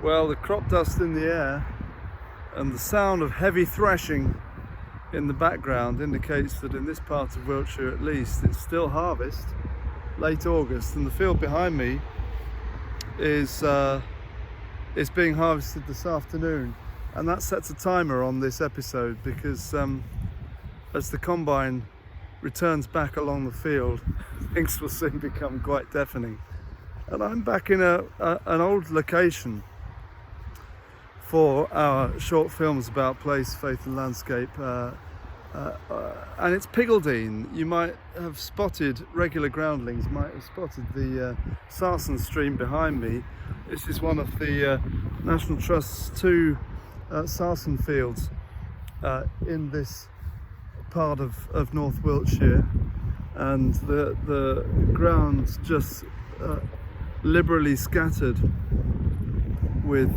Well, the crop dust in the air and the sound of heavy threshing in the background indicates that in this part of Wiltshire at least it's still harvest, late August, and the field behind me is being harvested this afternoon, and that sets a timer on this episode because as the combine returns back along the field, things will soon become quite deafening. And I'm back in an old location for our short films about place, faith and landscape, and it's Piggledene. You might have spotted, regular groundlings might have spotted the Sarsen stream behind me. This is one of the National Trust's two Sarsen fields in this part of North Wiltshire, and the ground just liberally scattered with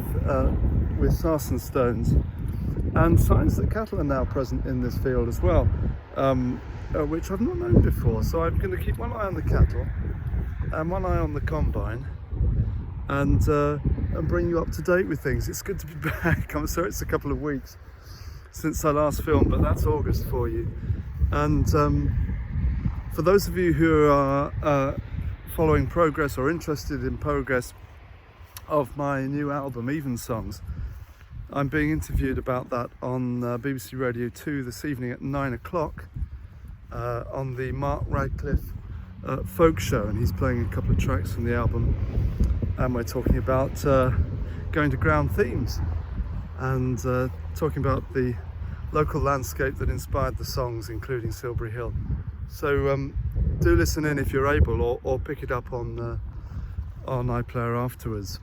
sarsen stones, and signs that cattle are now present in this field as well, which I've not known before. So I'm going to keep one eye on the cattle and one eye on the combine, and bring you up to date with things. It's good to be back. I'm sorry it's a couple of weeks since I last filmed, but that's August for you. And for those of you who are following progress or interested in progress of my new album, Even Songs, I'm being interviewed about that on BBC Radio 2 this evening at 9 o'clock on the Mark Radcliffe folk show, and he's playing a couple of tracks from the album, and we're talking about going to ground themes and talking about the local landscape that inspired the songs, including Silbury Hill. So do listen in if you're able, or pick it up on iPlayer afterwards.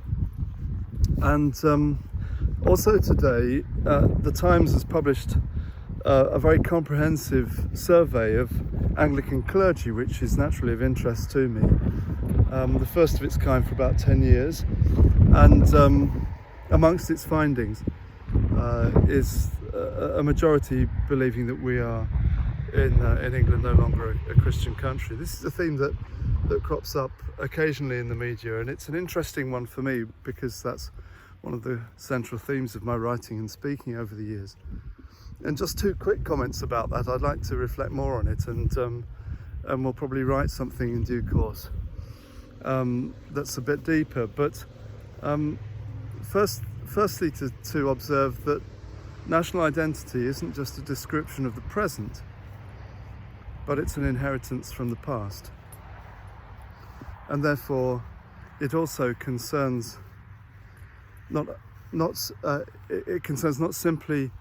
And also today, the Times has published a very comprehensive survey of Anglican clergy, which is naturally of interest to me. The first of its kind for about 10 years, and amongst its findings is a majority believing that we are in England no longer a Christian country. This is a theme that crops up occasionally in the media, and it's an interesting one for me because that's one of the central themes of my writing and speaking over the years. And just two quick comments about that. I'd like to reflect more on it, and we'll probably write something in due course that's a bit deeper. But firstly, to observe that national identity isn't just a description of the present, but it's an inheritance from the past, and therefore it also concerns not simply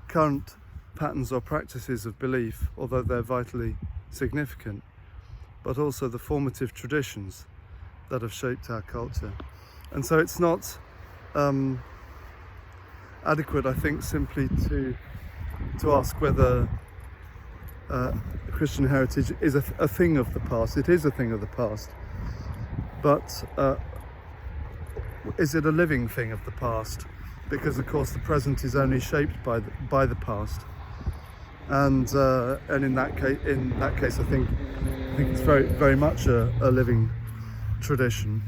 current patterns or practices of belief, although they're vitally significant, but also the formative traditions that have shaped our culture. And so it's not adequate, I think, simply to ask whether Christian heritage is a thing of the past. It is a thing of the past, but is it a living thing of the past? Because of course the present is only shaped by the past, and in that case, I think it's very, very much a living tradition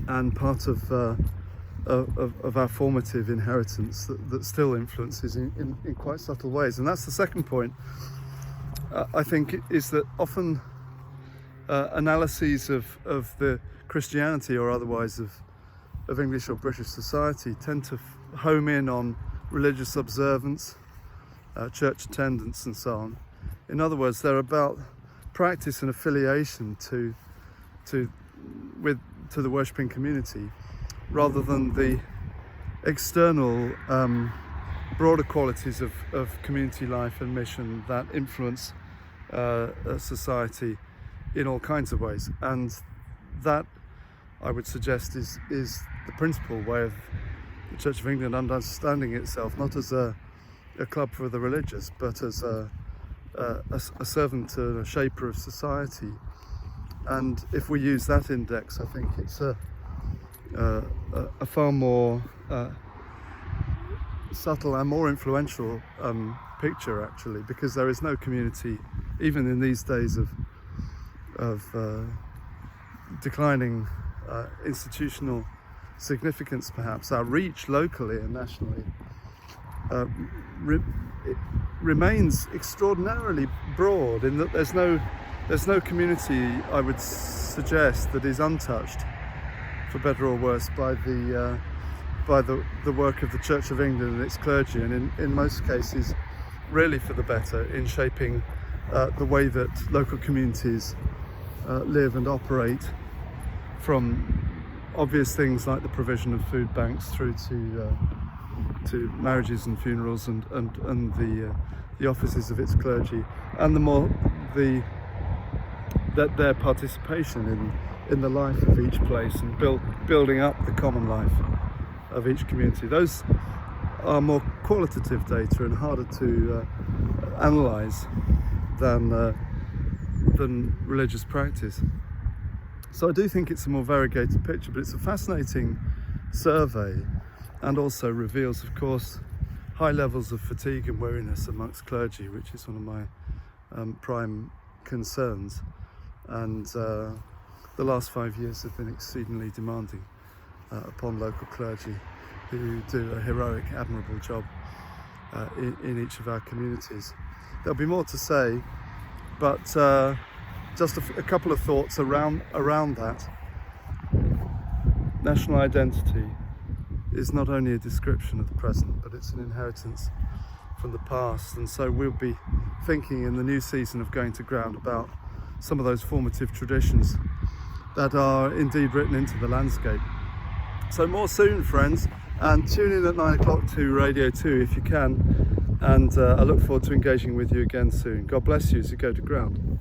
and part of our formative inheritance that still influences in quite subtle ways. And that's the second point, I think, is that often analyses of the Christianity or otherwise of English or British society tend to home in on religious observance, church attendance and so on. In other words, they're about practice and affiliation to the worshipping community, rather than the external broader qualities of community life and mission that influence society in all kinds of ways. And that, I would suggest, is the principal way of the Church of England understanding itself, not as a club for the religious, but as a servant and a shaper of society. And if we use that index, I think it's a far more subtle and more influential picture, actually, because there is no community, even in these days of declining institutional significance, perhaps, our reach locally and nationally, it remains extraordinarily broad, in that there's no community, I would suggest, that is untouched, for better or worse, by the work of the Church of England and its clergy, and in most cases really for the better in shaping the way that local communities live and operate, from obvious things like the provision of food banks through to marriages and funerals and the offices of its clergy, and their participation in the life of each place and building up the common life of each community. Those are more qualitative data and harder to analyse than religious practice. So I do think it's a more variegated picture, but it's a fascinating survey, and also reveals, of course, high levels of fatigue and weariness amongst clergy, which is one of my prime concerns. And the last 5 years have been exceedingly demanding upon local clergy, who do a heroic, admirable job in each of our communities. There'll be more to say, but just a couple of thoughts around that. National identity is not only a description of the present, but it's an inheritance from the past, and so we'll be thinking in the new season of Going to Ground about some of those formative traditions that are indeed written into the landscape. So more soon, friends, and tune in at 9 o'clock to Radio 2 if you can, and I look forward to engaging with you again soon. God bless you as you go to ground.